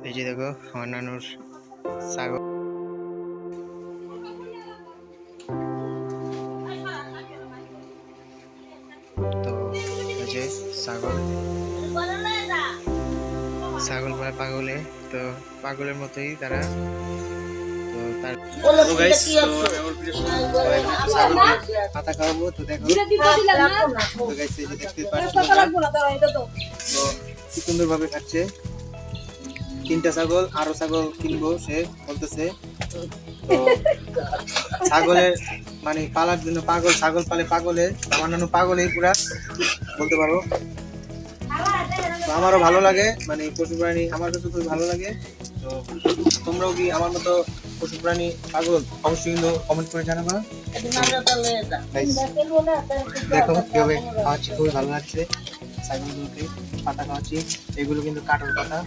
এই যে দেখো আমার নানুর ছাগল। তো এই যে ছাগল ছাগল পায় পাগলে, তো পাগলের মতোই তারা। তো তার তো গাইস, তো আমার ভিডিও ছাগল পাতা খাওয়াবো। তো দেখো তো গাইস, এই যে দেখতে পাচ্ছেন তো কি সুন্দর ভাবে খাচ্ছে। 3টা ছাগল, আরো ছাগল কিনবো সে বলতেছে। তো ছাগলের মানে পালার জন্য পাগল, ছাগল পালে পাগলে, আমার নানু পাগলেই পুরা বলতে পারো। তো আমারও ভালো লাগে, মানে পশু প্রাণী আমার কাছে খুবই ভালো লাগে। তো তোমরাও কি আমার মতো পশু প্রাণী পাগল? অবশ্যই কিন্তু কমেন্ট করে জানাবা। দেখো কিভাবে খাওয়াচ্ছি, খুবই ভালো লাগছে। ছাগলগুলোকে পাতা খাওয়াচ্ছি, এগুলো কিন্তু কাঠের পাতা।